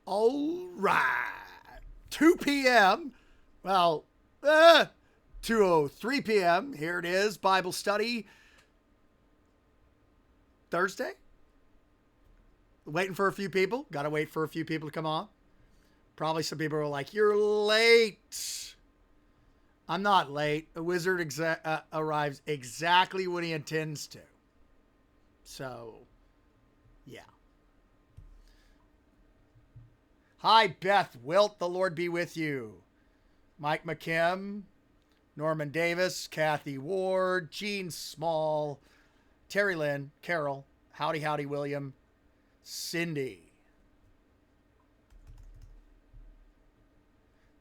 All right. 2 p.m. Well, 2:03 p.m. Here it is, Bible study. Thursday. Waiting for a few people. Got to wait for a few people to come on. Probably some people are like, you're late. I'm not late. The wizard arrives exactly when he intends to. So, yeah. Hi, Beth Wilt. The Lord be with you. Mike McKim, Norman Davis, Kathy Ward, Gene Small, Terry Lynn, Carol, Howdy William, Cindy.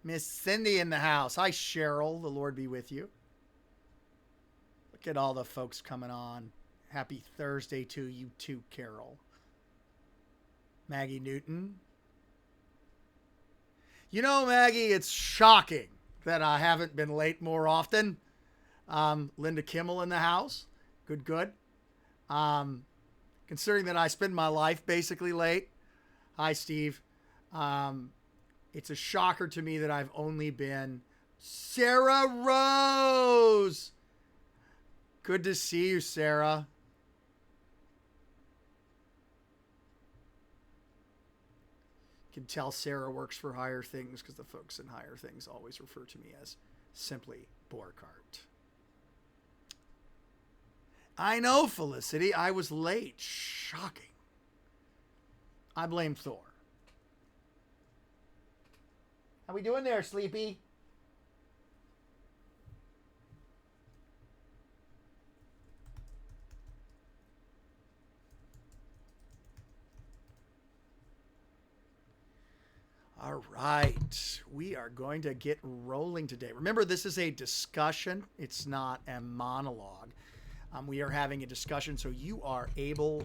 Miss Cindy in the house. Hi, Cheryl. The Lord be with you. Look at all the folks coming on. Happy Thursday to you too, Carol. Maggie Newton. You know, Maggie, it's shocking that I haven't been late more often. Linda Kimmel in the house. Good. Considering that I spend my life basically late. Hi, Steve. It's a shocker to me that I've only been Sarah Rose. Good to see you, Sarah. You can tell Sarah works for Higher Things because the folks in Higher Things always refer to me as simply Borghardt. I know, Felicity. I was late. Shocking. I blame Thor. How we doing there, Sleepy? All right. We are going to get rolling today. Remember, this is a discussion. It's not a monologue. We are having a discussion, so you are able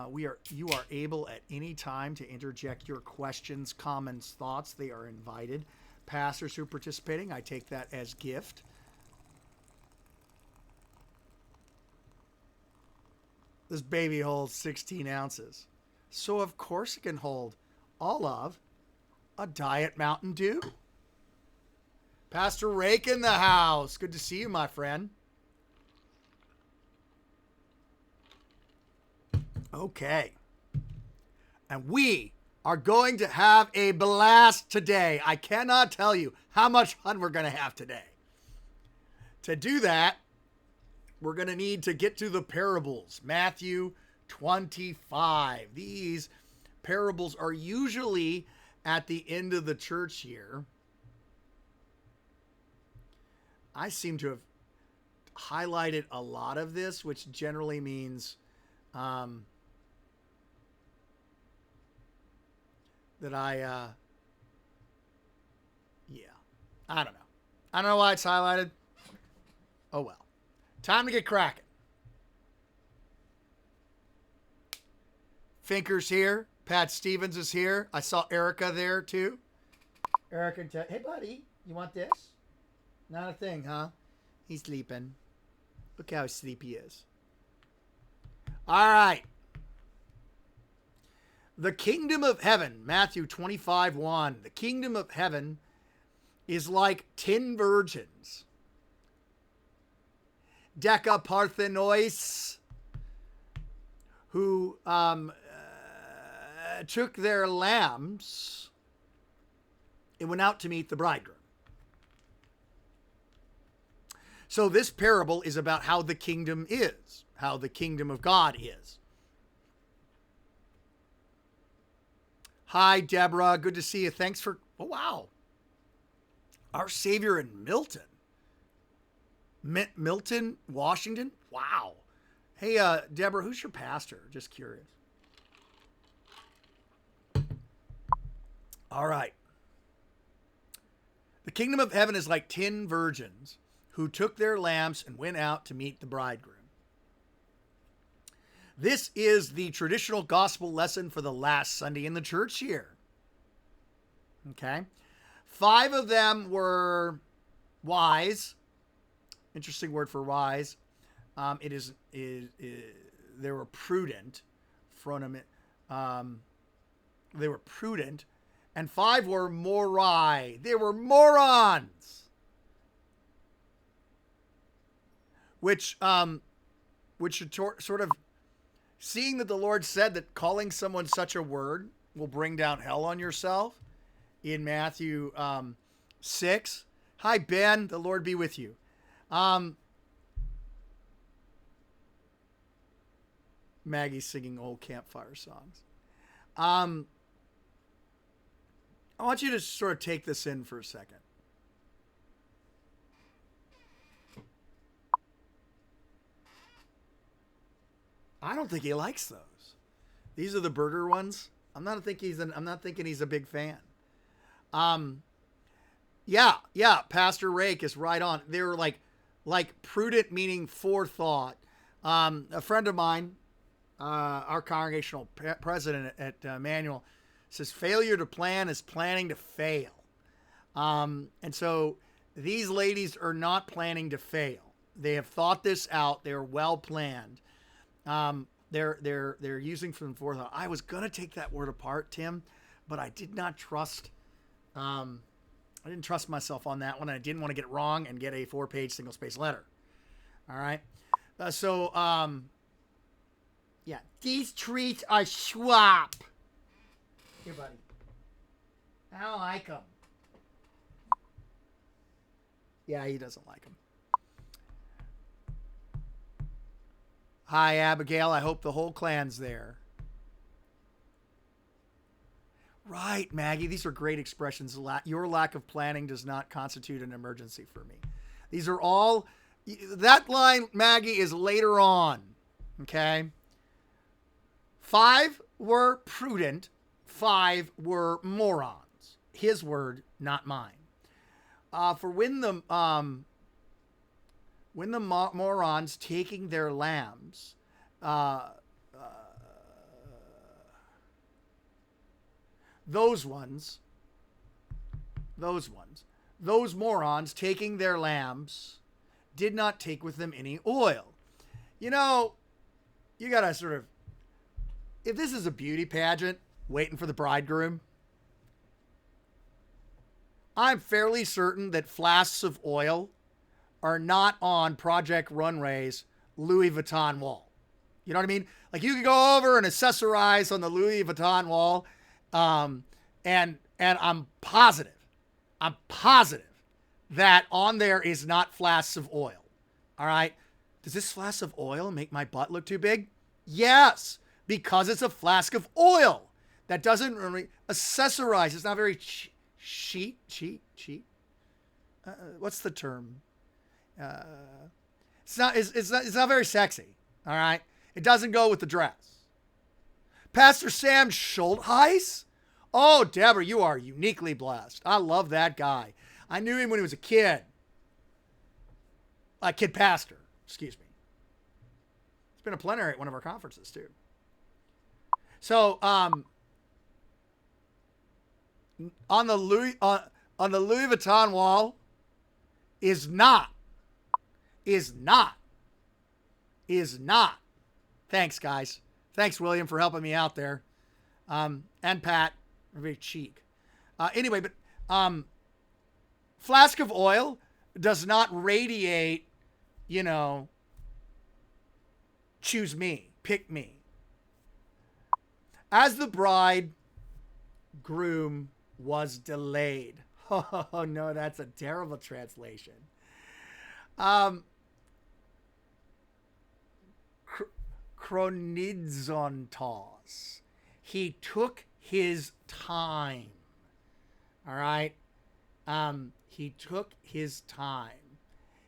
you are able at any time to interject your questions, comments, thoughts. They are invited. Pastors who are participating, I take that as gift. This baby holds 16 ounces. So of course it can hold all of a Diet Mountain Dew. Pastor Rake in the house. Good to see you, my friend. Okay. And we are going to have a blast today. I cannot tell you how much fun we're going to have today. To do that, we're going to need to get to the parables. Matthew 25. These parables are usually at the end of the church year. I seem to have highlighted a lot of this, which generally means that I don't know. I don't know why it's highlighted. Oh well. Time to get cracking. Finker's here. Pat Stevens is here. I saw Erica there too. Erica, hey buddy, you want this? Not a thing, huh? He's sleeping. Look how sleepy he is. All right. The kingdom of heaven, Matthew 25:1. The kingdom of heaven is like 10 virgins. Decaparthenois, who took their lambs and went out to meet the bridegroom. So this parable is about how the kingdom is, how the kingdom of God is. Hi, Deborah. Good to see you. Thanks for... Oh, wow. Our Savior in Milton. Milton, Washington? Wow. Hey, Deborah, who's your pastor? Just curious. All right. The kingdom of heaven is like 10 virgins who took their lamps and went out to meet the bridegroom. This is the traditional gospel lesson for the last Sunday in the church year. Okay. 5 of them were wise. Interesting word for wise. They were prudent. They were prudent. And 5 were morai. They were morons. Which should sort of, seeing that the Lord said that calling someone such a word will bring down hell on yourself in Matthew 6. Hi, Ben. The Lord be with you. Maggie's singing old campfire songs. I want you to sort of take this in for a second. I don't think he likes those. These are the burger ones. I'm not thinking he's a big fan. Yeah, Pastor Rake is right on. They're like prudent, meaning forethought. A friend of mine, our congregational president at Immanuel, says failure to plan is planning to fail. And so these ladies are not planning to fail. They have thought this out. They're well planned. They're using from forethought. I was gonna take that word apart, Tim, but I did not trust. I didn't trust myself on that one. I didn't want to get it wrong and get a 4-page single-space letter. All right. Yeah, these treats are swap. Here, buddy. I don't like them. Yeah, he doesn't like them. Hi, Abigail. I hope the whole clan's there. Right, Maggie. These are great expressions. Your lack of planning does not constitute an emergency for me. These are all... That line, Maggie, is later on. Okay? 5 were prudent. 5 were morons. His word, not mine. For when the morons taking their lambs, those morons taking their lambs did not take with them any oil. You know, you gotta sort of, if this is a beauty pageant waiting for the bridegroom, I'm fairly certain that flasks of oil are not on Project Runway's Louis Vuitton wall. You know what I mean? Like, you could go over and accessorize on the Louis Vuitton wall, and I'm positive that on there is not flasks of oil. All right? Does this flask of oil make my butt look too big? Yes, because it's a flask of oil. That doesn't really accessorize. It's not very cheap. What's the term? It's not very sexy. All right? It doesn't go with the dress. Pastor Sam Schultheis? Oh, Deborah, you are uniquely blessed. I love that guy. I knew him when he was a kid. A kid pastor, excuse me. He's been a plenary at one of our conferences, too. So, on the Louis Vuitton wall is not. Thanks, guys. Thanks, William, for helping me out there. And Pat, very cheek. Anyway, but flask of oil does not radiate, choose me, pick me. As the bridegroom was delayed. Oh, no, that's a terrible translation. Chronizontos. He took his time. All right? He took his time.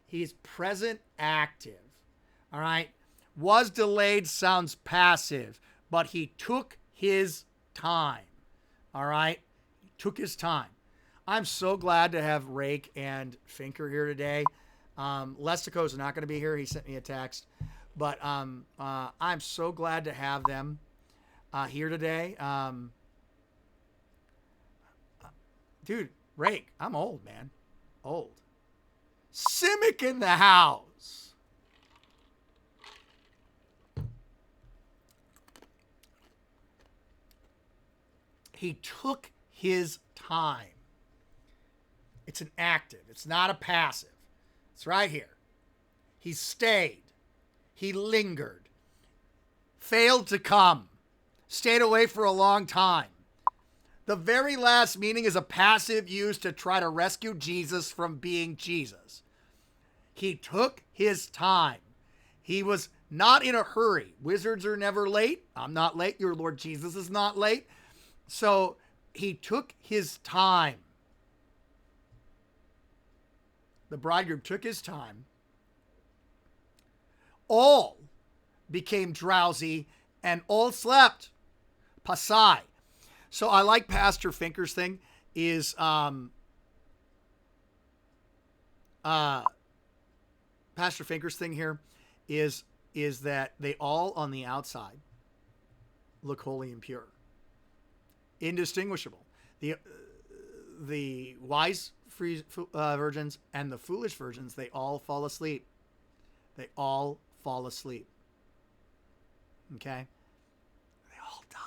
He's present active. All right? Was delayed sounds passive, but he took his time. All right? He took his time. I'm so glad to have Rake and Finker here today. Lestico's not going to be here. He sent me a text. But I'm so glad to have them here today. Dude, Rake, I'm old, man. Old. Simic in the house. He took his time. It's an active. It's not a passive. It's right here. He stayed. He lingered. Failed to come. Stayed away for a long time. The very last meaning is a passive used to try to rescue Jesus from being Jesus. He took his time. He was not in a hurry. Wizards are never late. I'm not late. Your Lord Jesus is not late. So he took his time. The bridegroom took his time. All became drowsy and all slept. Pasai. So I like Pastor Finker's thing is Pastor Finker's thing here is that they all on the outside look holy and pure, indistinguishable. The wise virgins and the foolish virgins, they all fall asleep. They all fall asleep. Okay? They all die.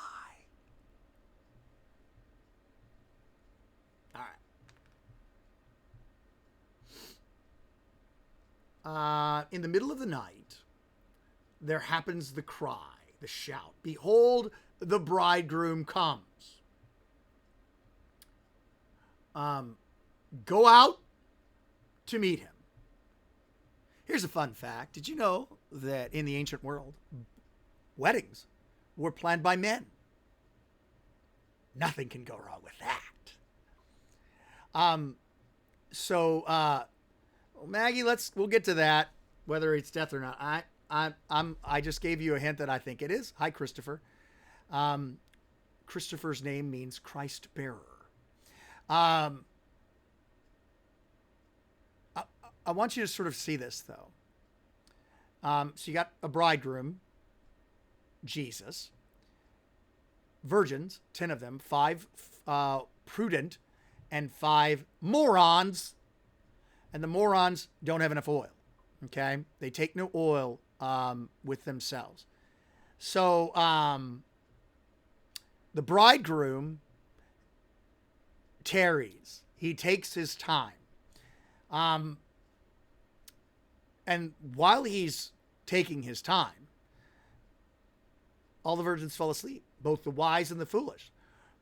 All right. In the middle of the night, there happens the cry, the shout. Behold, the bridegroom comes. Go out to meet him. Here's a fun fact. Did you know that in the ancient world, weddings were planned by men? Nothing can go wrong with that. Maggie, we'll get to that, whether it's death or not. I just gave you a hint that I think it is. Hi, Christopher. Christopher's name means Christ bearer. I want you to sort of see this, though. So you got a bridegroom, Jesus, virgins, 10 of them, 5 prudent, and 5 morons. And the morons don't have enough oil. Okay? They take no oil with themselves. So the bridegroom tarries. He takes his time. And while he's taking his time, all the virgins fell asleep, both the wise and the foolish.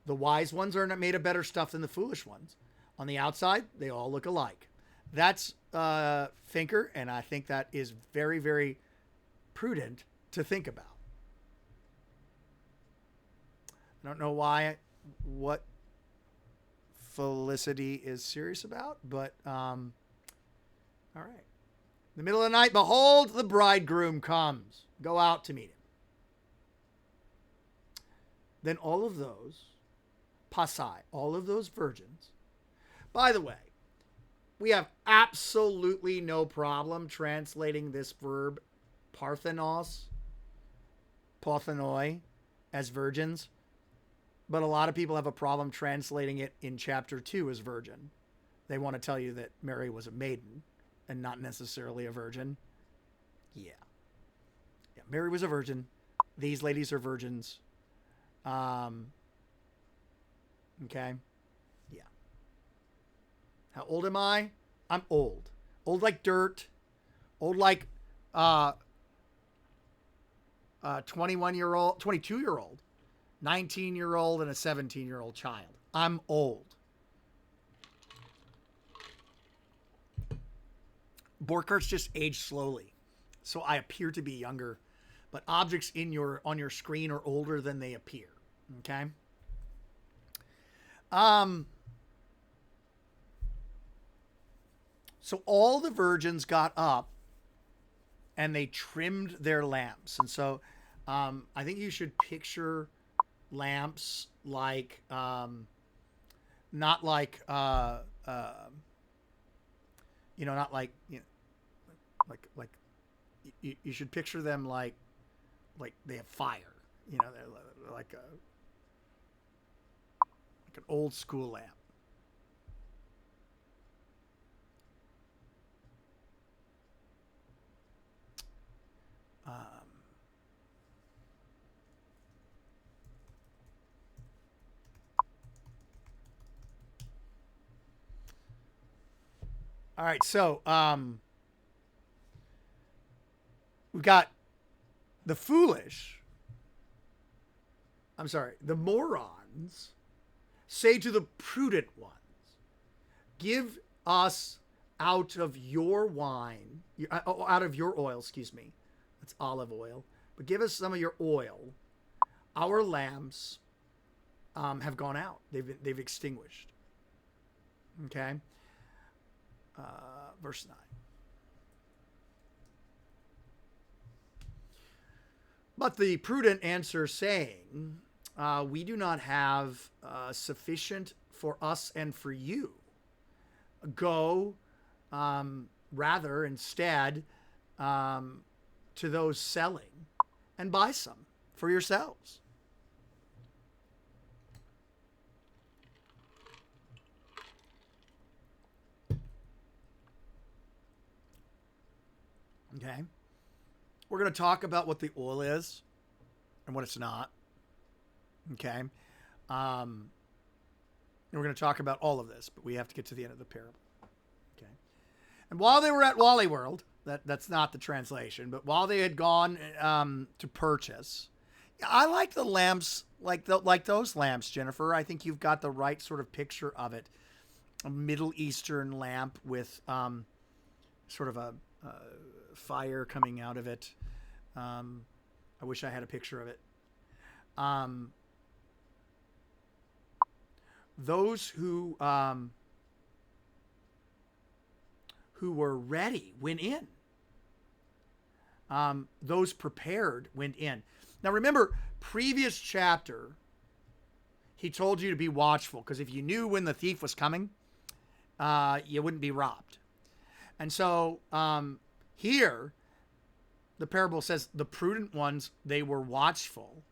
The wise ones are made of better stuff than the foolish ones. On the outside, they all look alike. That's Finker, and I think that is very, very prudent to think about. I don't know what Felicity is serious about, but all right. In the middle of the night, behold, the bridegroom comes. Go out to meet him. Then all of those, pasai, all of those virgins. By the way, we have absolutely no problem translating this verb parthenos, pothenoi, as virgins. But a lot of people have a problem translating it in chapter 2 as virgin. They want to tell you that Mary was a maiden and not necessarily a virgin. Yeah, Mary was a virgin. These ladies are virgins. Okay. Yeah. How old am I? I'm old. Old like dirt. Old like 21-year-old, 22-year-old, 19-year-old, and a 17-year-old child. I'm old. Borghardt's just aged slowly, so I appear to be younger, but objects on your screen are older than they appear. Okay. So all the virgins got up and they trimmed their lamps. And so I think you should picture lamps like, not like, not like, you should picture them like they have fire, they're like an old school lamp. All right, so we've got the morons say to the prudent ones, give us out of your wine, out of your oil, excuse me. That's olive oil. But give us some of your oil. Our lamps have gone out. They've extinguished. Okay? Verse 9. But the prudent answer, saying, we do not have sufficient for us and for you. Go, rather, instead, to those selling and buy some for yourselves. Okay. We're going to talk about what the oil is and what it's not. Okay. And we're going to talk about all of this, but we have to get to the end of the parable. Okay. And while they were at Wally World, that's not the translation, but while they had gone to purchase, I like the lamps, like those lamps, Jennifer. I think you've got the right sort of picture of it. A Middle Eastern lamp with sort of a fire coming out of it. I wish I had a picture of it. Those who were ready went in. Those prepared went in. Now remember, previous chapter, he told you to be watchful, because if you knew when the thief was coming, you wouldn't be robbed. And so here, the parable says the prudent ones, they were watchful.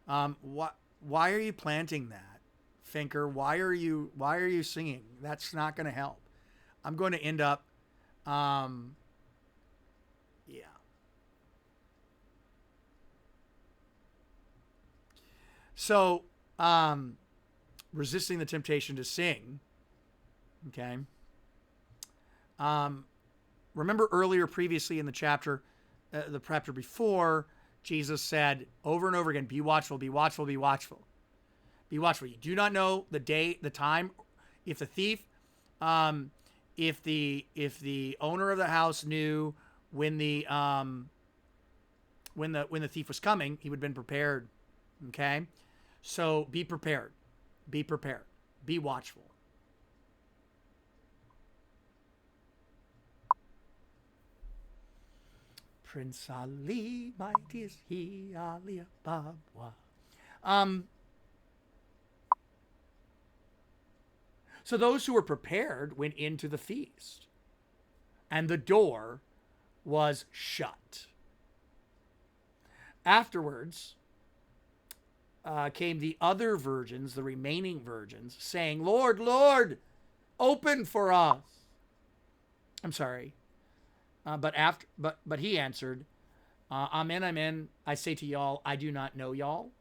Why are you planting that, Finker? Why are you singing? That's not going to help. I'm going to end up, yeah. So, resisting the temptation to sing. Okay. Remember earlier, previously in the chapter before, Jesus said over and over again, be watchful, be watchful, be watchful. Be watchful. You do not know the day, the time. If the thief, if the owner of the house knew when the thief was coming, he would have been prepared. Okay? So be prepared. Be prepared. Be watchful. Prince Ali, mighty is he, Ali Ababa. So those who were prepared went into the feast, and the door was shut. Afterwards came the other virgins, the remaining virgins, saying, Lord, Lord, open for us. I'm sorry. But he answered, Amen, I say to y'all, I do not know y'all.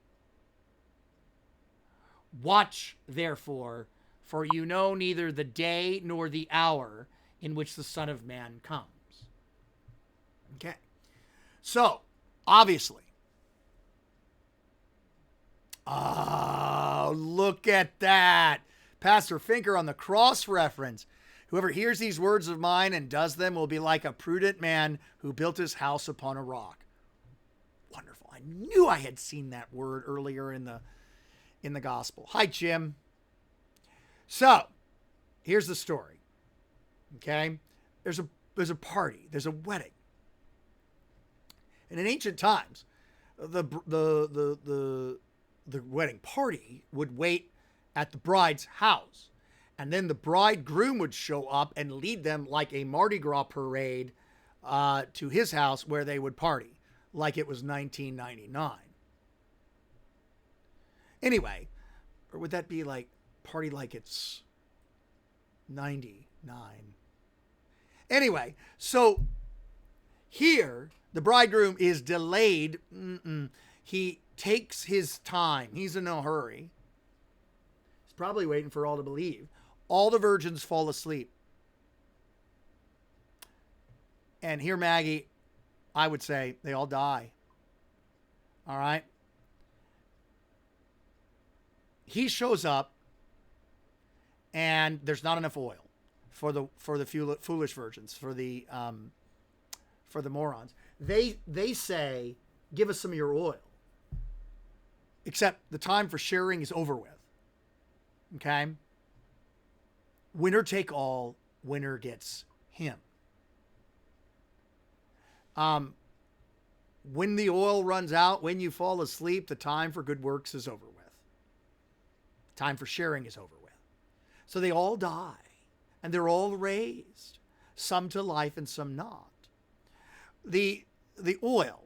Watch, therefore, for you know neither the day nor the hour in which the Son of Man comes. Okay. So, obviously. Oh, look at that. Pastor Finker on the cross reference. Whoever hears these words of mine and does them will be like a prudent man who built his house upon a rock. Wonderful. I knew I had seen that word earlier in the gospel. Hi, Jim. So, here's the story. Okay? There's a party. There's a wedding. And in ancient times, the wedding party would wait at the bride's house. And then the bridegroom would show up and lead them like a Mardi Gras parade to his house where they would party, like it was 1999. Anyway, or would that be like party like it's 99? Anyway, so here the bridegroom is delayed. He takes his time. He's in no hurry. He's probably waiting for all to believe. All the virgins fall asleep. And here, Maggie, I would say they all die. All right. He shows up and there's not enough oil for the foolish virgins, for the morons. They say, give us some of your oil. Except the time for sharing is over with. Okay? Winner take all, winner gets him. When the oil runs out, when you fall asleep, the time for good works is over with. Time for sharing is over with. So they all die, and they're all raised, some to life and some not. The oil,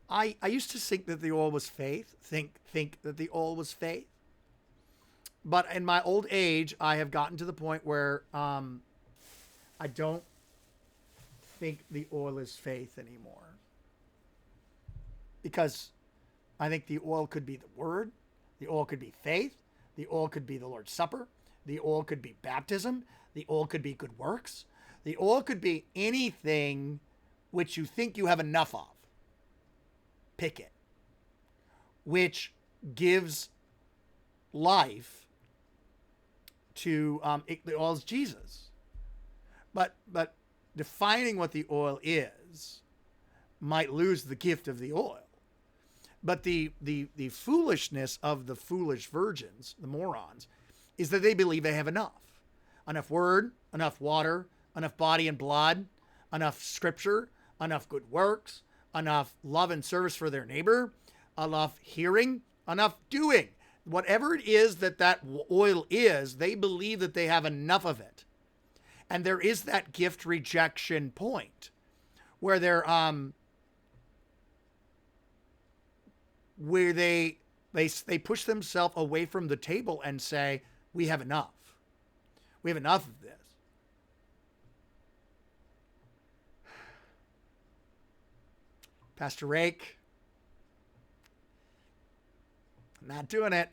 I used to think that the oil was faith, think that the oil was faith. But in my old age, I have gotten to the point where I don't think the oil is faith anymore. Because I think the oil could be the word, the oil could be faith, the oil could be the Lord's Supper, the oil could be baptism, the oil could be good works, the oil could be anything which you think you have enough of. Pick it. Which gives life to the oil is Jesus. But defining what the oil is might lose the gift of the oil. But the foolishness of the foolish virgins, the morons, is that they believe they have enough. Enough word, enough water, enough body and blood, enough scripture, enough good works, enough love and service for their neighbor, enough hearing, enough doing. Whatever it is that oil is, they believe that they have enough of it. And there is that gift rejection point where they're where they push themselves away from the table and say, we have enough. We have enough of this. Pastor Rake, I'm not doing it.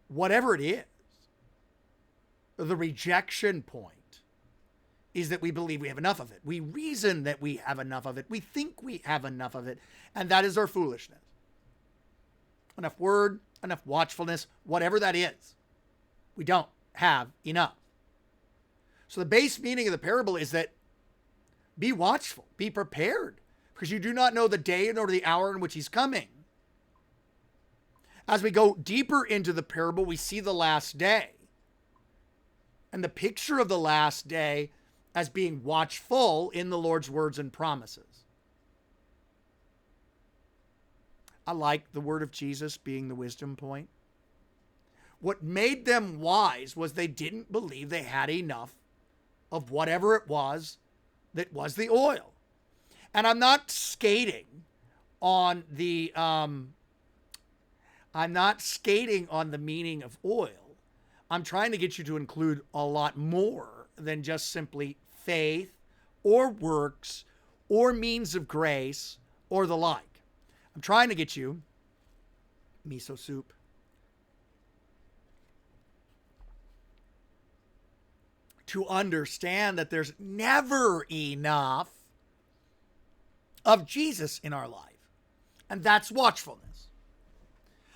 Whatever it is, the rejection point is that we believe we have enough of it. We reason that we have enough of it. We think we have enough of it. And that is our foolishness. Enough word, enough watchfulness, whatever that is. We don't have enough. So the base meaning of the parable is that be watchful, be prepared, because you do not know the day nor the hour in which he's coming. As we go deeper into the parable, we see the last day. And the picture of the last day as being watchful in the Lord's words and promises. I like the word of Jesus being the wisdom point. What made them wise was they didn't believe they had enough of whatever it was that was the oil. And I'm not skating on the meaning of oil. I'm trying to get you to include a lot more than just simply faith or works or means of grace or the like. I'm trying to get you miso soup. To understand that there's never enough of Jesus in our life. And that's watchfulness.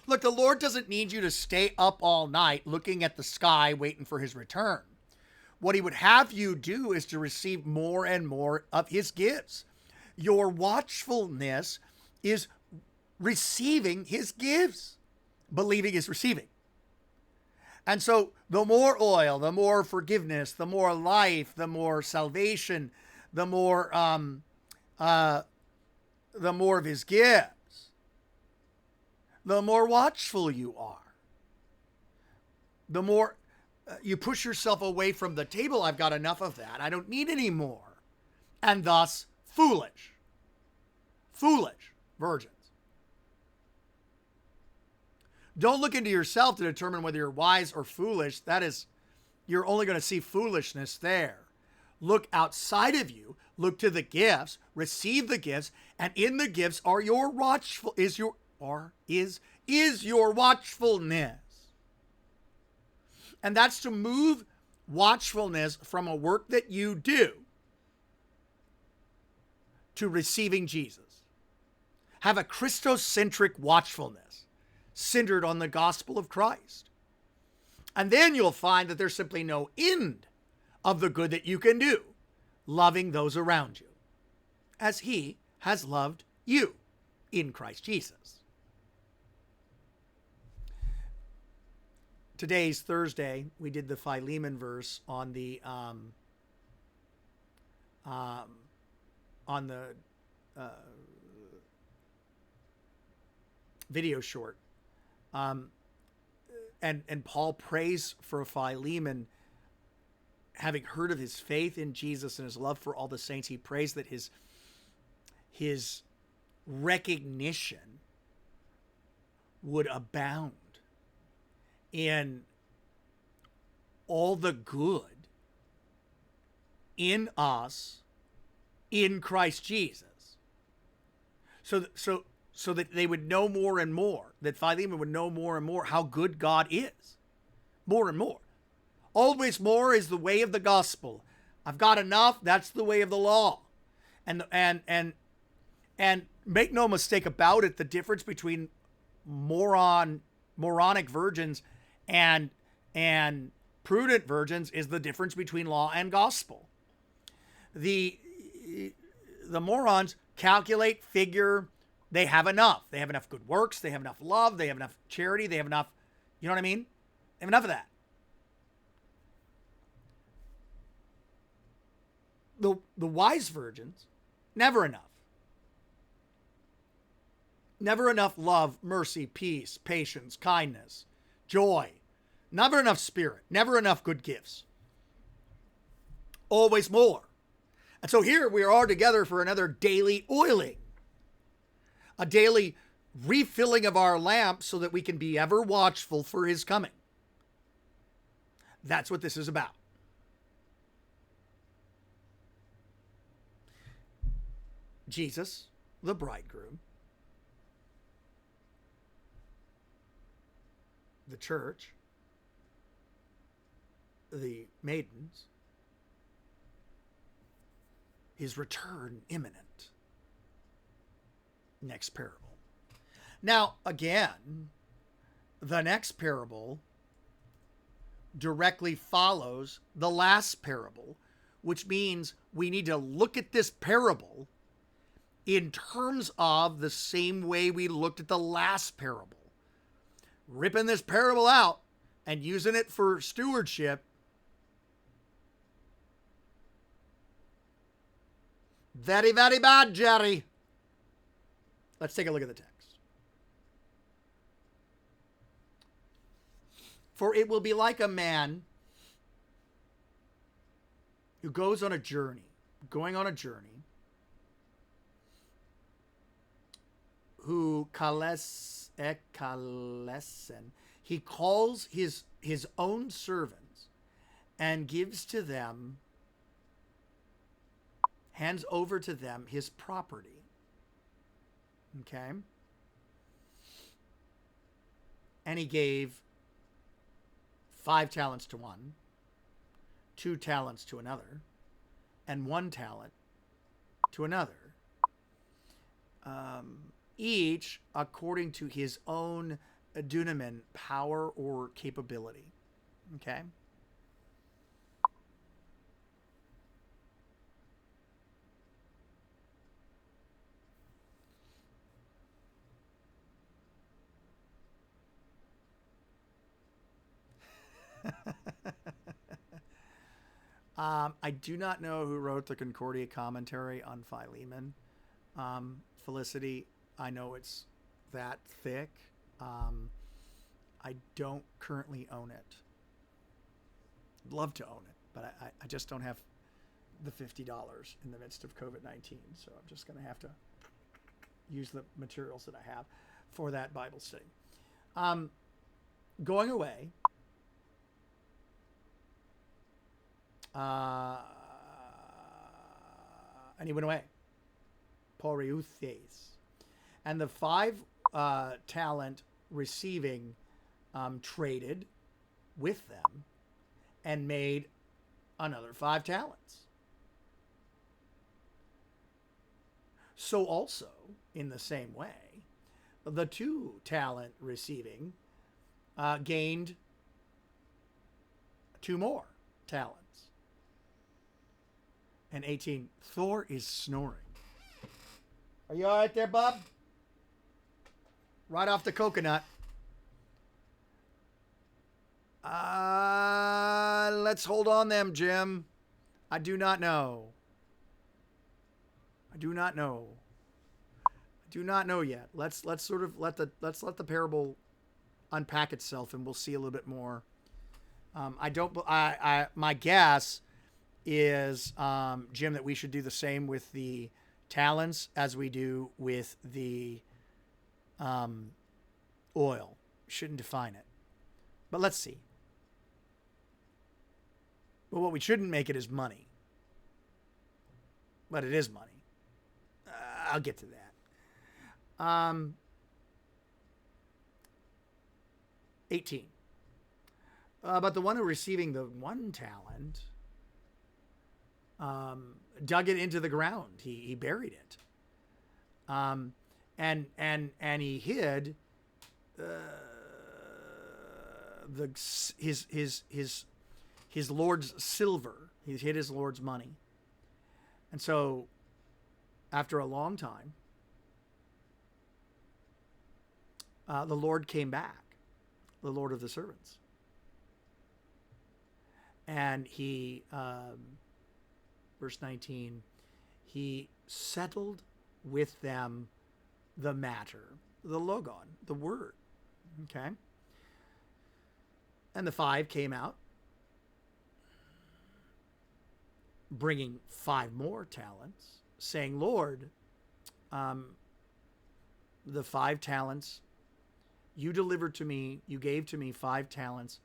Look, the Lord doesn't need you to stay up all night looking at the sky waiting for his return. What he would have you do is to receive more and more of his gifts. Your watchfulness is receiving his gifts. Believing is receiving. And so the more oil, the more forgiveness, the more life, the more salvation, the more of his gifts, the more watchful you are. The more you push yourself away from the table. I've got enough of that. I don't need any more. And thus, foolish virgins. Don't look into yourself to determine whether you're wise or foolish. That is, you're only going to see foolishness there. Look outside of you. Look to the gifts. Receive the gifts. And in the gifts are your watchful is your watchfulness. And that's to move watchfulness from a work that you do to receiving Jesus. Have a Christocentric watchfulness centered on the gospel of Christ. And then you'll find that there's simply no end of the good that you can do, loving those around you, as he has loved you in Christ Jesus. Today's Thursday. We did the Philemon verse on the video short, and Paul prays for Philemon, having heard of his faith in Jesus and his love for all the saints. He prays that his recognition would abound in all the good in us in Christ Jesus. So that they would know more and more, that Philemon would know more and more how good God is. More and more. Always more is the way of the gospel. I've got enough, that's the way of the law. And make no mistake about it, the difference between moronic virgins and prudent virgins is the difference between law and gospel. The morons calculate, figure, they have enough. They have enough good works, they have enough love, they have enough charity, they have enough, you know what I mean? They have enough of that. The wise virgins, never enough. Never enough love, mercy, peace, patience, kindness, joy. Never enough spirit. Never enough good gifts. Always more. And so here we are all together for another daily oiling. A daily refilling of our lamp so that we can be ever watchful for his coming. That's what this is about. Jesus, the bridegroom, the church, the maidens, his return imminent. Next parable. Now, again, the next parable directly follows the last parable, which means we need to look at this parable in terms of the same way we looked at the last parable. Ripping this parable out and using it for stewardship. Very, very bad, Jerry. Let's take a look at the text. For it will be like a man who goes on a journey, who he calls his own servants and gives to them, hands over to them his property. Okay? And he gave 5 talents to one, 2 talents to another, and 1 talent to another. Each according to his own dunamis, power or capability. Okay? I do not know who wrote the Concordia commentary on Philemon. Felicity, I know it's that thick. I don't currently own it. I'd love to own it, but I just don't have the $50 in the midst of COVID-19. So I'm just going to have to use the materials that I have for that Bible study. Going away. And he went away. Poreuthes. And the 5 talent receiving traded with them and made another 5 talents. So also, in the same way, the 2 talent receiving gained 2 more talents. And 18, Thor is snoring. Are you all right there, bub? Right off the coconut. Let's hold on them, Jim. I do not know. I do not know. I do not know yet. Let's sort of let the parable unpack itself, and we'll see a little bit more. My guess is, Jim, that we should do the same with the talents as we do with the oil. Shouldn't define it, but let's see. But what we shouldn't make it is money. But it is money. I'll get to that. 18. But the one who receiving the 1 talent dug it into the ground. He buried it. And he hid his Lord's silver. He hid his Lord's money. And so, after a long time, the Lord came back, the Lord of the servants. And he, verse 19, he settled with them the matter, the logon, the word. Okay? And the 5 came out, bringing 5 more talents, saying, Lord, the 5 talents you delivered to me, you gave to me 5 talents.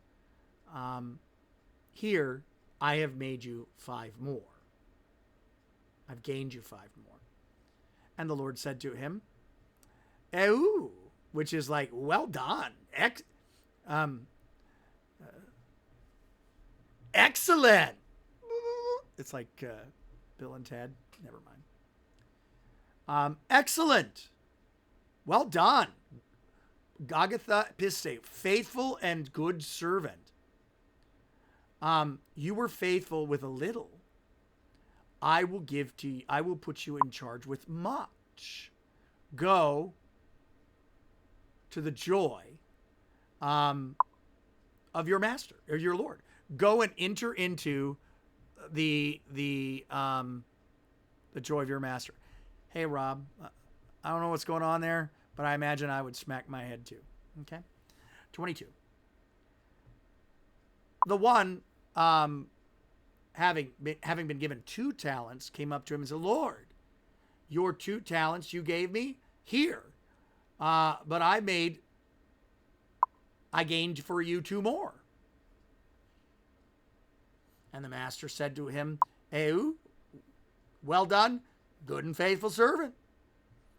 Here, I have made you 5 more. I've gained you 5 more. And the Lord said to him, "Ew," which is like, well done. Excellent. It's like Bill and Ted. Never mind. Excellent. Well done. Gagatha Piste, faithful and good servant. You were faithful with a little. I will give to you, I will put you in charge with much. Go to the joy of your master or your Lord. Go and enter into the joy of your master. Hey, Rob, I don't know what's going on there, but I imagine I would smack my head too. Okay. 22. The one, having been given 2 talents, came up to him and said, Lord, your 2 talents you gave me here, but I gained for you 2 more. And the master said to him, Eheu, well done, good and faithful servant.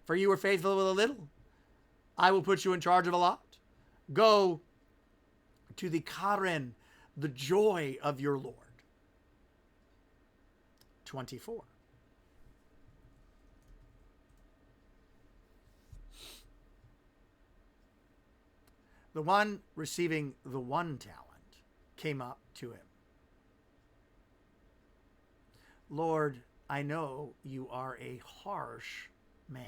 For you were faithful with a little, I will put you in charge of a lot. Go to the Karen, the joy of your Lord. 24. The one receiving the 1 talent came up to him. Lord, I know you are a harsh man.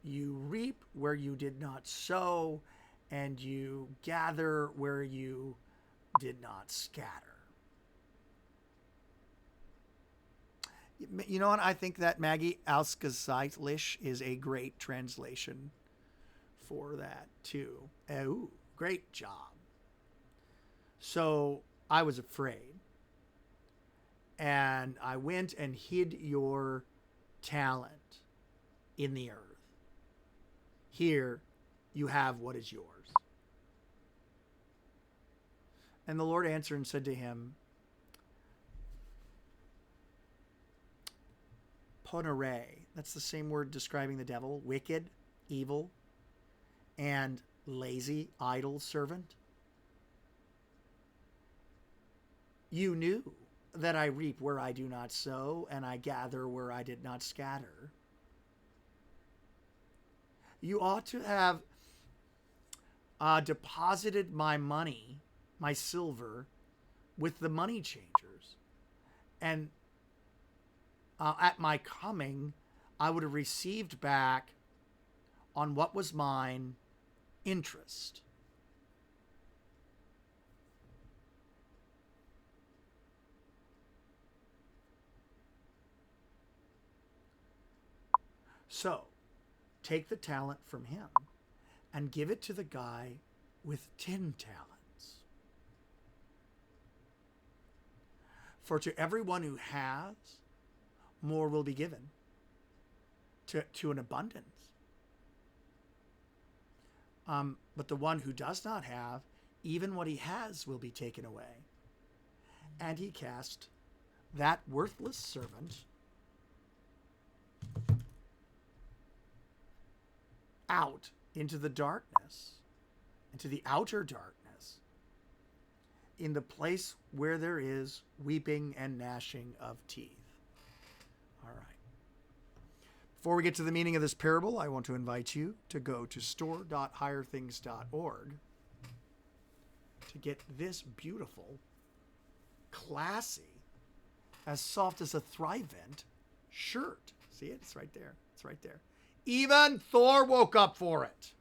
You reap where you did not sow, and you gather where you did not scatter. You know what? I think that Maggie Alskazeitlich is a great translation for that too. Oh, great job. So I was afraid, and I went and hid your talent in the earth. Here you have what is yours. And the Lord answered and said to him, Ponere, that's the same word describing the devil, wicked, evil, and lazy, idle servant. You knew that I reap where I do not sow, and I gather where I did not scatter. You ought to have deposited my money, my silver, with the money changers. And at my coming, I would have received back on what was mine interest. So, take the talent from him and give it to the guy with 10 talents. For to everyone who has, more will be given, to an abundance. But the one who does not have, even what he has will be taken away. And he cast that worthless servant out into the darkness, into the outer darkness, in the place where there is weeping and gnashing of teeth. All right. Before we get to the meaning of this parable, I want to invite you to go to store.higherthings.org to get this beautiful, classy, as soft as a Thrivent shirt. See it? It's right there. It's right there. Even Thor woke up for it.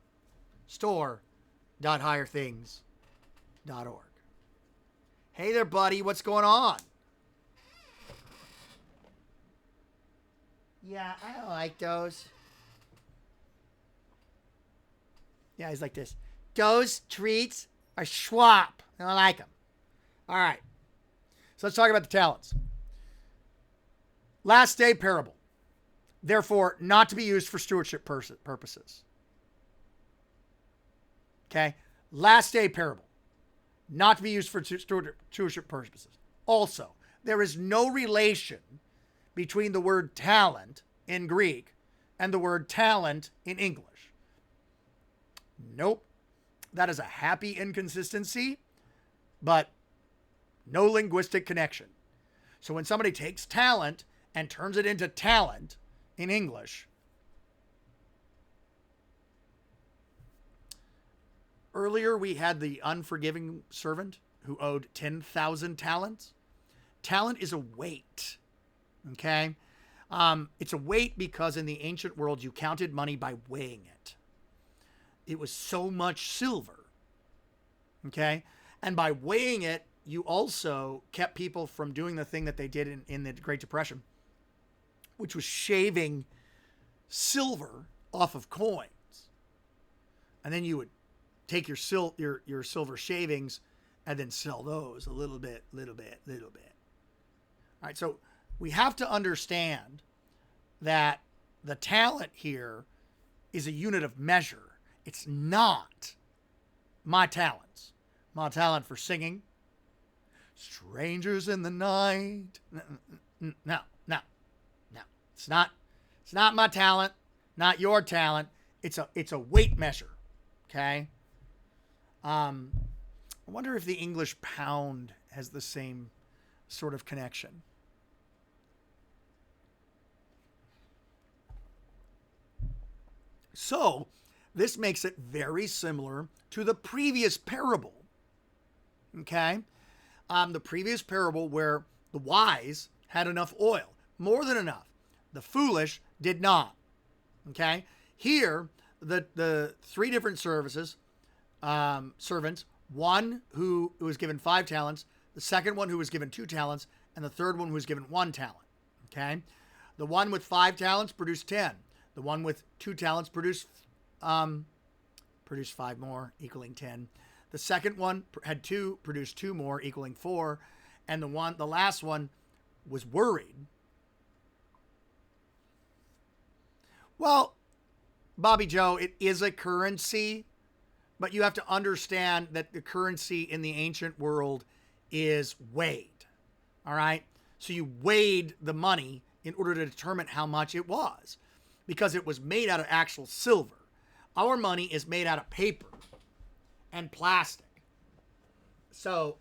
Store.higherthings.org. Hey there, buddy. What's going on? Yeah, I don't like those. Yeah, he's like this. Those treats are schwap. I don't like them. All right. So let's talk about the talents. Last day parable. Therefore, not to be used for stewardship purposes. Okay? Last day parable. Not to be used for stewardship purposes. Also, there is no relation between the word talent in Greek and the word talent in English. Nope. That is a happy inconsistency, but no linguistic connection. So when somebody takes talent and turns it into talent in English, earlier we had the unforgiving servant who owed 10,000 talents. Talent is a weight. Okay? It's a weight because in the ancient world, you counted money by weighing it. It was so much silver. Okay? And by weighing it, you also kept people from doing the thing that they did in the Great Depression, which was shaving silver off of coins. And then you would take your silver shavings and then sell those a little bit. All right, so we have to understand that the talent here is a unit of measure. It's not my talents. My talent for singing, strangers in the night. No. It's not my talent, not your talent. It's a weight measure. Okay? I wonder if the English pound has the same sort of connection. So, this makes it very similar to the previous parable. Okay? The previous parable where the wise had enough oil, more than enough. The foolish did not. Okay? Here, the three different servants, one who was given 5 talents, the second one who was given 2 talents, and the third one who was given 1 talent. Okay? The one with 5 talents produced 10. The one with 2 talents produced 5 more, equaling 10. The second one had 2, produced 2 more, equaling 4. And the last one was worried. Well, Bobby Joe, it is a currency, but you have to understand that the currency in the ancient world is weighed. All right? So you weighed the money in order to determine how much it was, because it was made out of actual silver. Our money is made out of paper and plastic. So,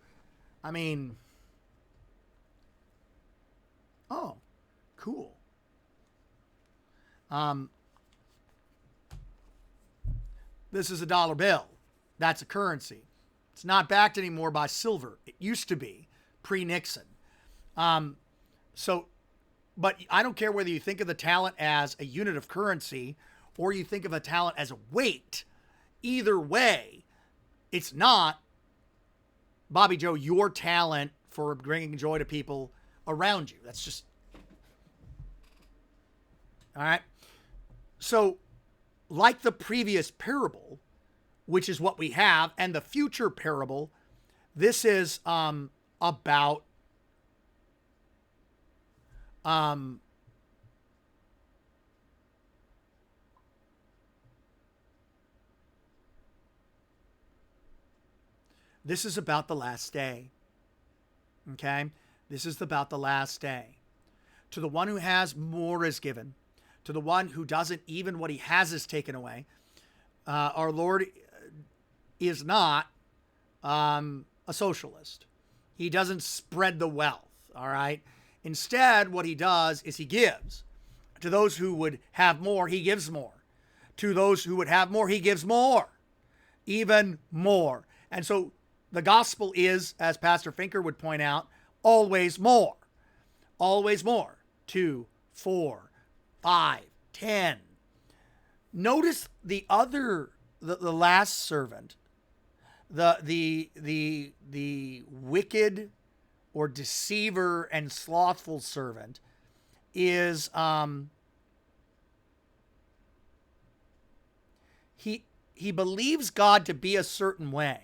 I mean, cool. This is a dollar bill. That's a currency. It's not backed anymore by silver. It used to be pre-Nixon. But I don't care whether you think of the talent as a unit of currency or you think of a talent as a weight. Either way, it's not, Bobby Joe, your talent for bringing joy to people around you. That's just, all right. So, like the previous parable, which is what we have, and the future parable, this is about this is about the last day. Okay? This is about the last day. To the one who has, more is given. To the one who doesn't, even what he has is taken away. Our Lord is not a socialist. He doesn't spread the wealth, all right? Instead, what he does is he gives. To those who would have more, he gives more. To those who would have more, he gives more. Even more. And so the gospel is, as Pastor Finker would point out, always more. Always more. 2, 4, 5, 10. Notice the last servant, the wicked or deceiver and slothful servant is he believes God to be a certain way.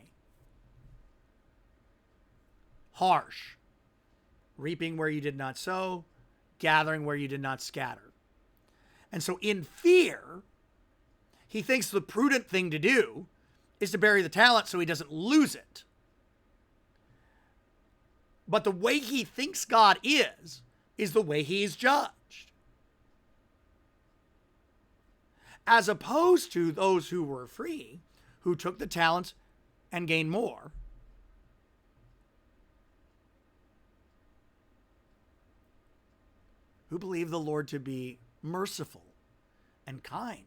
Harsh. Reaping where you did not sow, gathering where you did not scatter. And so in fear, he thinks the prudent thing to do is to bury the talent so he doesn't lose it. But the way he thinks God is the way he is judged. As opposed to those who were free, who took the talents and gained more. Who believed the Lord to be merciful and kind.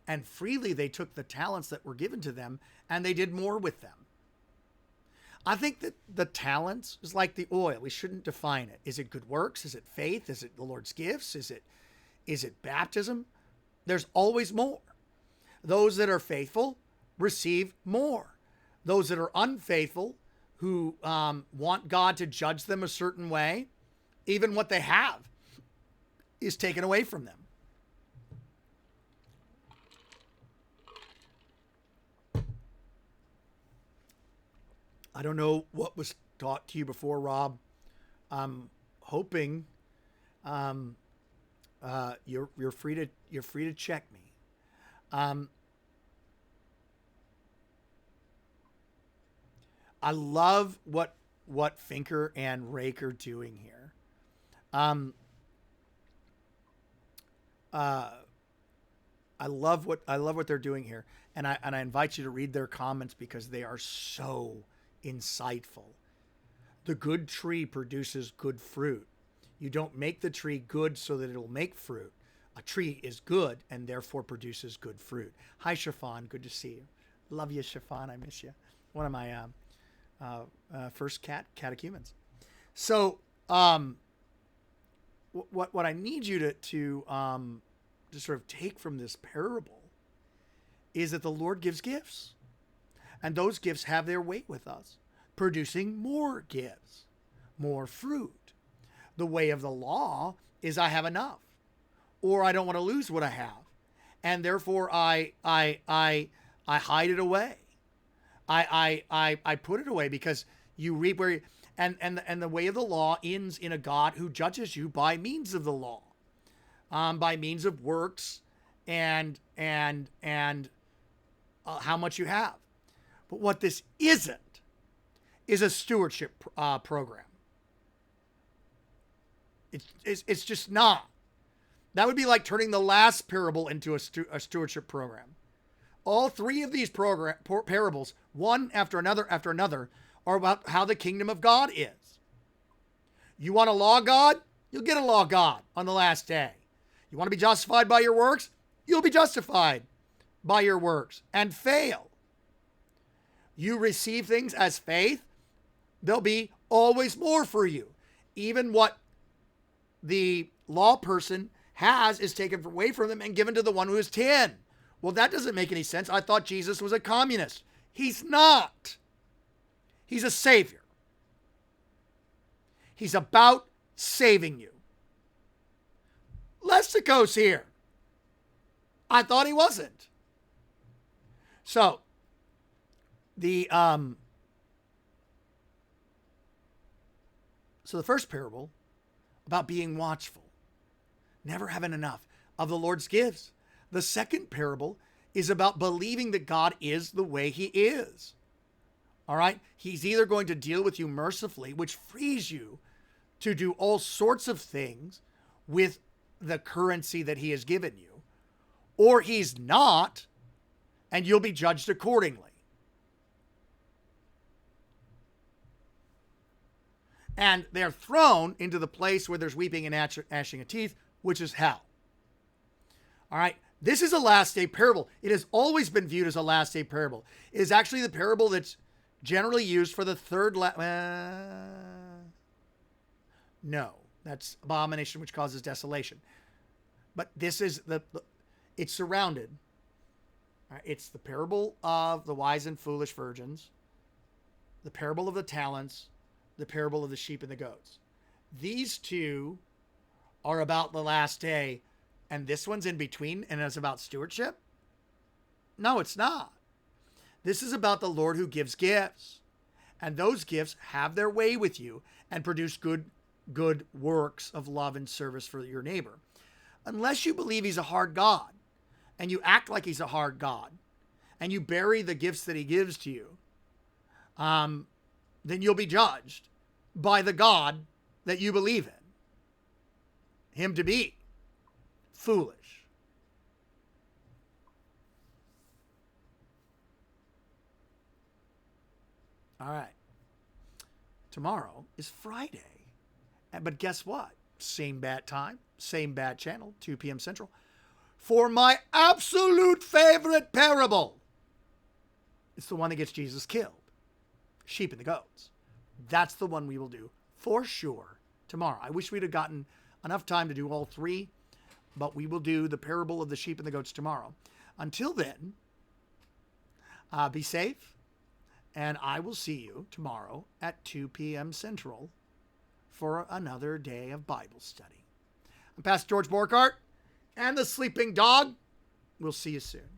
And freely they took the talents that were given to them and they did more with them. I think that the talents is like the oil. We shouldn't define it. Is it good works? Is it faith? Is it the Lord's gifts? Is it baptism? There's always more. Those that are faithful receive more. Those that are unfaithful, who want God to judge them a certain way, even what they have is taken away from them. I don't know what was taught to you before, Rob. I'm hoping you're free to check me. I love what Finker and Rake are doing here. I love what they're doing here, and I invite you to read their comments because they are so insightful. The good tree produces good fruit. You don't make the tree good so that it'll make fruit. A tree is good and therefore produces good fruit. Hi, Shafan. Good to see you. Love you, Shafan. I miss you. One of my first catechumens. So, what I need you to sort of take from this parable is that the Lord gives gifts, and those gifts have their weight with us, producing more gifts, more fruit. The way of the law is I have enough, or I don't want to lose what I have, and therefore I hide it away. I put it away because you reap where you, and the way of the law ends in a God who judges you by means of the law, by means of works and how much you have. But what this isn't is a stewardship program. It's just not. That would be like turning the last parable into a stewardship program. All three of these parables, one after another, are about how the kingdom of God is. You want a law God? You'll get a law of God on the last day. You want to be justified by your works? You'll be justified by your works and fail. You receive things as faith, there'll be always more for you. Even what the law person has is taken away from them and given to the one who is 10. Well, that doesn't make any sense. I thought Jesus was a communist. He's not. He's a savior. He's about saving you. Lestico's here. I thought he wasn't. So, the first parable about being watchful, never having enough of the Lord's gifts. The second parable is about believing that God is the way he is. All right? He's either going to deal with you mercifully, which frees you to do all sorts of things with the currency that he has given you, or he's not, and you'll be judged accordingly. And they're thrown into the place where there's weeping and gnashing of teeth, which is hell. All right. This is a last day parable. It has always been viewed as a last day parable. It is actually the parable that's generally used for the third. No, that's abomination which causes desolation. But this is it's surrounded. All right, it's the parable of the wise and foolish virgins, the parable of the talents, the parable of the sheep and the goats. These two are about the last day, and this one's in between and it's about stewardship? No, it's not. This is about the Lord who gives gifts, and those gifts have their way with you and produce good works of love and service for your neighbor. Unless you believe he's a hard God and you act like he's a hard God and you bury the gifts that he gives to you, then you'll be judged by the God that you believe in him to be foolish. All right. Tomorrow is Friday. But guess what? Same bad time, same bad channel, 2 p.m. Central, for my absolute favorite parable. It's the one that gets Jesus killed. Sheep and the goats. That's the one we will do for sure tomorrow. I wish we'd have gotten enough time to do all three, but we will do the parable of the sheep and the goats tomorrow. Until then, be safe, and I will see you tomorrow at 2 p.m. Central for another day of Bible study. I'm Pastor George Borghardt and the sleeping dog. We'll see you soon.